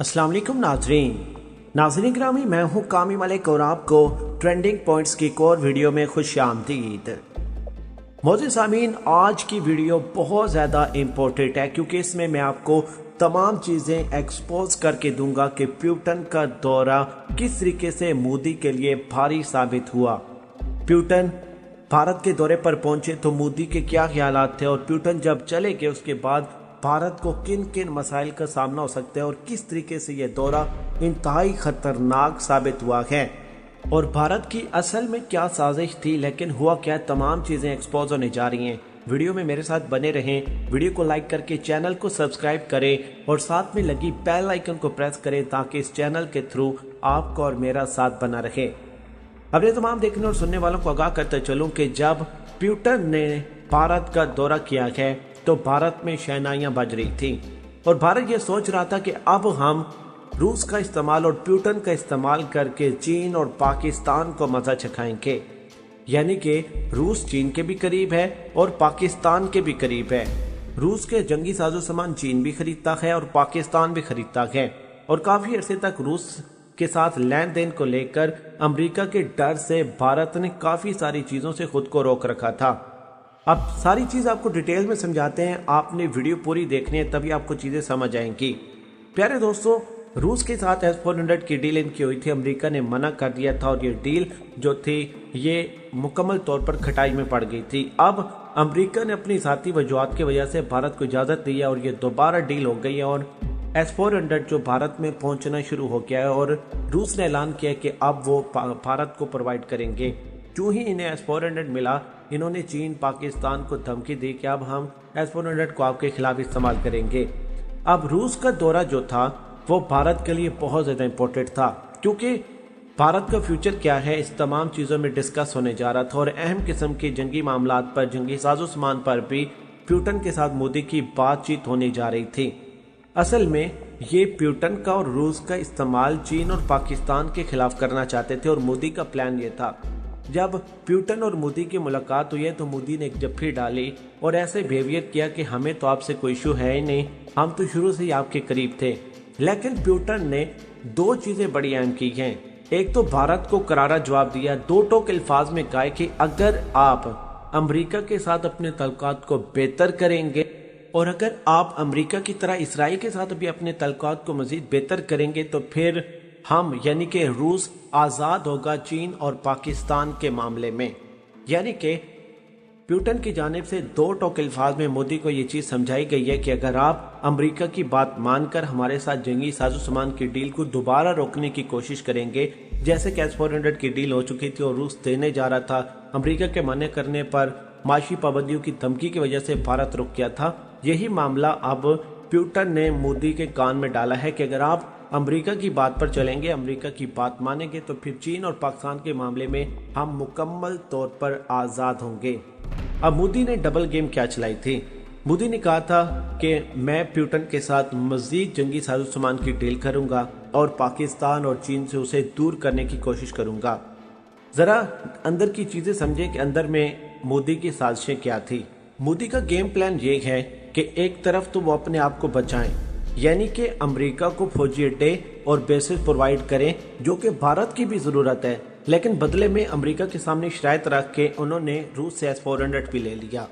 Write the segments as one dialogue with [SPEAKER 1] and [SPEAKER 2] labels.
[SPEAKER 1] अस्सलाम वालेकुम नाज़रीन ग्रामी, मैं हूँ कामी मलिक और आपको ट्रेंडिंग पॉइंट्स की एक और वीडियो में खुश आमदीद। मोअज़्ज़िज़ सामीन, आज की वीडियो बहुत ज़्यादा इम्पोर्टेंट है क्योंकि इसमें मैं आपको तमाम चीज़ें एक्सपोज करके दूंगा कि प्यूटन का दौरा किस तरीके से मोदी के लिए भारी साबित हुआ। प्यूटन भारत के दौरे पर पहुंचे तो मोदी के क्या ख्यालात थे, और प्यूटन जब चले गए उसके बाद भारत को किन किन मसाइल का सामना हो सकता है और किस तरीके से यह दौरा इंतहाई खतरनाक साबित हुआ है, और भारत की असल में क्या साजिश थी, लेकिन हुआ क्या, तमाम चीज़ें एक्सपोज होने जा रही हैं। वीडियो में मेरे साथ बने रहें, वीडियो को लाइक करके चैनल को सब्सक्राइब करें और साथ में लगी बेल आइकन को प्रेस करें ताकि इस चैनल के थ्रू आपका और मेरा साथ बना रहे। अपने तमाम देखने और सुनने वालों को आगाह करते चलूं कि जब प्यूटन ने भारत का दौरा किया है तो भारत में शहनाइयां बज रही थी और भारत ये सोच रहा था कि अब हम रूस का इस्तेमाल और प्यूटन का इस्तेमाल करके चीन और पाकिस्तान को मजा चखाएंगे। यानी कि रूस चीन के भी करीब है और पाकिस्तान के भी करीब है। रूस के जंगी साजो सामान चीन भी खरीदता है और पाकिस्तान भी खरीदता है, और काफी अरसे तक रूस के साथ लेन देन को लेकर अमेरिका के डर से भारत ने काफी सारी चीजों से खुद को रोक रखा था। अब सारी चीज आपको डिटेल में समझाते हैं, आपने वीडियो पूरी देखनी है तभी आपको चीजें समझ आएंगी। प्यारे दोस्तों, रूस के साथ S-400 की डील इनकी हुई थी, अमेरिका ने मना कर दिया था और ये डील जो थी ये मुकम्मल तौर पर खटाई में पड़ गई थी। अब अमेरिका ने अपनी ज़ाती वजूहत की वजह से भारत को इजाज़त दी है और ये दोबारा डील हो गई है और S-400 जो भारत में पहुंचना शुरू हो गया है, और रूस ने ऐलान किया कि अब वो भारत को प्रोवाइड करेंगे। जो ही इन्हें S-400 मिला, इन्होंने चीन पाकिस्तान को धमकी दी कि अब हम S-400 को आपके खिलाफ इस्तेमाल करेंगे। अब रूस का दौरा जो था वो भारत के लिए बहुत ज़्यादा इम्पोर्टेंट था क्योंकि भारत का फ्यूचर क्या है इस तमाम चीज़ों में डिस्कस होने जा रहा था, और अहम किस्म के जंगी मामलात पर, जंगी साजो सामान पर भी प्यूटन के साथ मोदी की बातचीत होने जा रही थी। असल में ये प्यूटन का और रूस का इस्तेमाल चीन और पाकिस्तान के खिलाफ करना चाहते थे, और मोदी का प्लान ये था। जब प्यूटन और मोदी की मुलाकात हुई है तो मोदी ने एक जफ्फी डाली और ऐसे बिहेवियर किया कि हमें तो आपसे कोई इशू है ही नहीं, हम तो शुरू से ही आपके करीब थे। लेकिन प्यूटन ने दो चीजें बड़ी अहम की हैं। एक तो भारत को करारा जवाब दिया, दो टोक अल्फाज में कहा कि अगर आप अमेरिका के साथ अपने तल्लुकात को बेहतर करेंगे और अगर आप अमेरिका की तरह इसराइल के साथ भी अपने तल्लुकात को मजीद बेहतर करेंगे तो फिर हम यानी कि रूस आज़ाद होगा चीन और पाकिस्तान के मामले में। यानी कि प्यूटन की जानिब से दो टोक अल्फाज में मोदी को ये चीज़ समझाई गई है कि अगर आप अमेरिका की बात मानकर हमारे साथ जंगी साजो सामान की डील को दोबारा रोकने की कोशिश करेंगे, जैसे कि S-400 की डील हो चुकी थी और रूस देने जा रहा था, अमेरिका के मना करने पर माशी पाबंदियों की धमकी की वजह से भारत रुक गया था। यही मामला अब प्यूटन ने मोदी के कान में डाला है कि अगर आप अमेरिका की बात पर चलेंगे, अमेरिका की बात मानेंगे तो फिर चीन और पाकिस्तान के मामले में हम मुकम्मल तौर पर आज़ाद होंगे। अब मोदी ने डबल गेम क्या चलाई थी? मोदी ने कहा था कि मैं प्यूटन के साथ मजीद जंगी साजो सामान की डील करूंगा और पाकिस्तान और चीन से उसे दूर करने की कोशिश करूंगा। ज़रा अंदर की चीज़ें समझें कि अंदर में मोदी की साजिशें क्या थी। मोदी का गेम प्लान ये है कि एक तरफ तो वो अपने आप को बचाएं, यानी कि अमेरिका को फौजी अड्डे और बेसिस प्रोवाइड करें जो कि भारत की भी ज़रूरत है, लेकिन बदले में अमेरिका के सामने शराइत रख के उन्होंने रूस से S-400 भी ले लिया।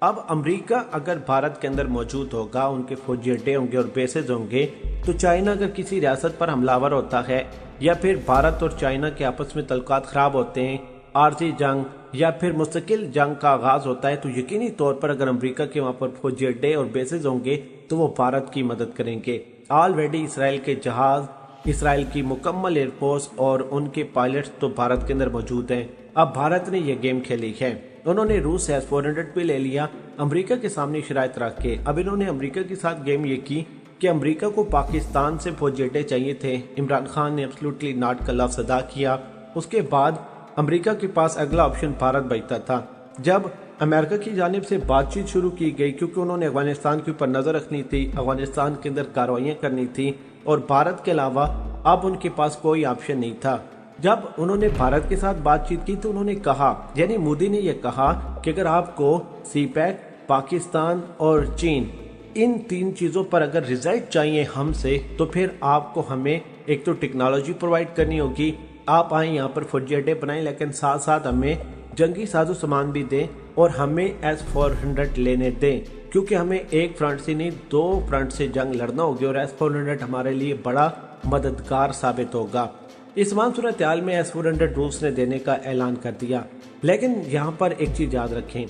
[SPEAKER 1] अब अमेरिका अगर भारत के अंदर मौजूद होगा, उनके फौजी अड्डे होंगे और बेसिस होंगे, तो चाइना अगर किसी रियासत पर हमलावर होता है या फिर भारत और चाइना के आपस में तल्लुकात ख़राब होते हैं, आरजी जंग या फिर मुस्तकिल जंग का आगाज होता है, तो यकीनी तौर पर अगर अमेरिका के वहाँ पर फौजी अड्डे और बेसिस होंगे तो वो भारत की मदद करेंगे। ऑलरेडी इसराइल के जहाज, इसराइल की मुकम्मल एयरफोर्स और उनके पायलट्स तो भारत के अंदर मौजूद हैं। अब भारत ने यह गेम खेली है, उन्होंने रूस से S-400 भी ले लिया अमेरिका के सामने शराइत रख के। अब इन्होंने अमेरिका के साथ गेम ये की कि अमेरिका को पाकिस्तान से फौजी अड्डे चाहिए थे। इमरान खान ने एब्सोल्युटली नॉट का लफ्ज़ अदा किया। उसके बाद अमेरिका के पास अगला ऑप्शन भारत बचता था। जब अमेरिका की जानिब से बातचीत शुरू की गई, क्योंकि उन्होंने अफगानिस्तान के ऊपर नज़र रखनी थी, अफगानिस्तान के अंदर कार्रवाइयाँ करनी थी और भारत के अलावा अब उनके पास कोई ऑप्शन नहीं था। जब उन्होंने भारत के साथ बातचीत की तो उन्होंने कहा, यानी मोदी ने यह कहा कि अगर आपको CPEC, पाकिस्तान और चीन इन 3 चीज़ों पर अगर रिजल्ट चाहिए हमसे तो फिर आपको हमें एक तो टेक्नोलॉजी प्रोवाइड करनी होगी, आप आए यहाँ पर फौजी अड्डे बनाएं, लेकिन साथ साथ हमें जंगी साजो सामान भी दें और हमें S-400 लेने दें, क्योंकि हमें एक फ्रंट से नहीं 2 फ्रंट से जंग लड़ना होगी और S-400 हमारे लिए बड़ा मददगार साबित होगा। इस तमाम सूरत हाल में S-400 रूस ने देने का ऐलान कर दिया, लेकिन यहाँ पर एक चीज़ याद रखें,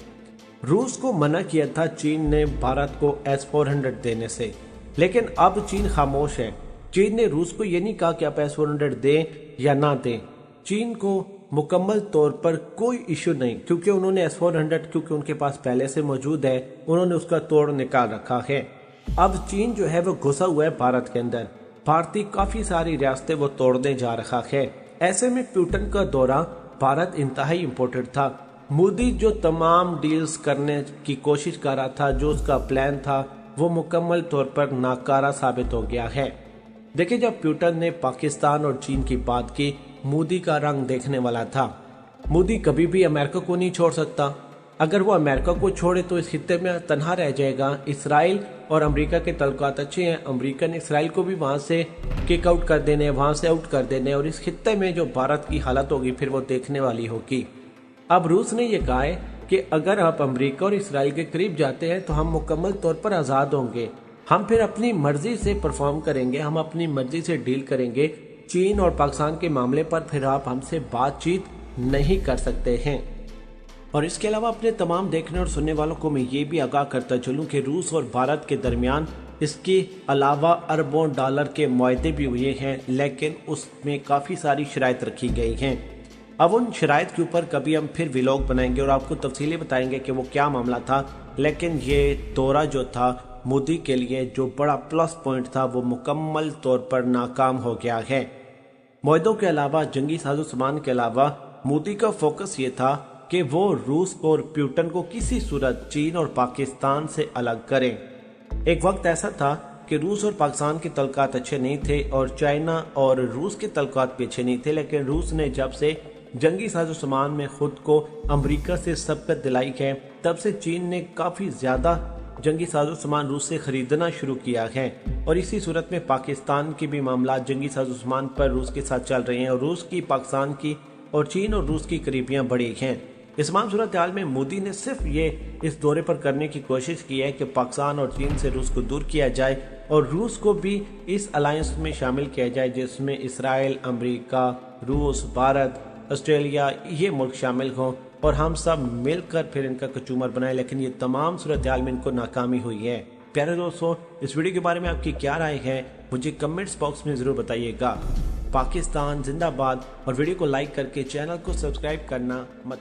[SPEAKER 1] रूस को मना किया था चीन ने भारत को S-400 देने से, लेकिन अब चीन खामोश है। चीन ने रूस को ये नहीं कहा कि आप S-400 दें या ना दें। चीन को मुकम्मल तौर पर कोई इशू नहीं, क्योंकि उन्होंने S-400 क्योंकि उनके पास पहले से मौजूद है, उन्होंने उसका तोड़ निकाल रखा है। अब चीन जो है वो घुसा हुआ है भारत के अंदर, भारतीय काफ़ी सारी रियासतें वो तोड़ने जा रहा है। ऐसे में पुतिन का दौरा भारत इंतहाई इम्पोर्टेंट था। मोदी जो तमाम डील्स करने की कोशिश कर रहा था, जो उसका प्लान था, वो मुकम्मल तौर पर नाकारा साबित हो गया है। देखिए, जब पुतिन ने पाकिस्तान और चीन की बात की, मोदी का रंग देखने वाला था। मोदी कभी भी अमेरिका को नहीं छोड़ सकता। अगर वो अमेरिका को छोड़े तो इस खित्ते में तन्हा रह जाएगा। इसराइल और अमेरिका के तल्लुकात अच्छे हैं, अमेरिका ने इसराइल को भी वहाँ से किक आउट कर देने, वहाँ से आउट कर देने, और इस खित्ते में जो भारत की हालत होगी फिर वो देखने वाली होगी। अब रूस ने यह कहा है कि अगर आप अमेरिका और इसराइल के करीब जाते हैं तो हम मुकम्मल तौर पर आज़ाद होंगे, हम फिर अपनी मर्जी से परफॉर्म करेंगे, हम अपनी मर्जी से डील करेंगे। चीन और पाकिस्तान के मामले पर फिर आप हमसे बातचीत नहीं कर सकते हैं। और इसके अलावा अपने तमाम देखने और सुनने वालों को मैं ये भी आगाह करता चलूँ कि रूस और भारत के दरमियान इसके अलावा अरबों डॉलर के मुआहदे भी हुए हैं, लेकिन उसमें काफ़ी सारी शराइत रखी गई हैं। अब उन शराइत के ऊपर कभी हम फिर व्लॉग बनाएंगे और आपको तफसीली बताएंगे कि वो क्या मामला था। लेकिन ये दौरा जो था मोदी के लिए जो बड़ा प्लस पॉइंट था वो मुकम्मल तौर पर नाकाम हो गया है। मुआहदों के अलावा, जंगी साजो सामान के अलावा, मोदी का फोकस ये था कि वो रूस को और पुतिन को किसी सूरत चीन और पाकिस्तान से अलग करें। एक वक्त ऐसा था कि रूस और पाकिस्तान के तल्लुकात अच्छे नहीं थे और चाइना और रूस के तल्लुकात भी अच्छे नहीं थे, लेकिन रूस ने जब से जंगी साजो सामान में खुद को अमेरिका से सबकत दिलाई है, तब से चीन ने काफ़ी ज़्यादा जंगी साजो सामान रूस से खरीदना शुरू किया है। और इसी सूरत में पाकिस्तान के भी मामला जंगी साजो सामान पर रूस के साथ चल रहे हैं और रूस की, पाकिस्तान की और चीन और रूस की करीबियां बढ़ी हैं। इस तमाम सूरत हाल में मोदी ने सिर्फ ये इस दौरे पर करने की कोशिश की है कि पाकिस्तान और चीन से रूस को दूर किया जाए और रूस को भी इस अलायंस में शामिल किया जाए जिसमें इसराइल, अमेरिका, रूस, भारत, ऑस्ट्रेलिया ये मुल्क शामिल हों और हम सब मिलकर फिर इनका कचूमर बनाएं। लेकिन ये तमाम सूरत हाल में इनको नाकामी हुई है। प्यारे दोस्तों, इस वीडियो के बारे में आपकी क्या राय है मुझे कमेंट्स बॉक्स में ज़रूर बताइएगा। पाकिस्तान जिंदाबाद, और वीडियो को लाइक करके चैनल को सब्सक्राइब करना मत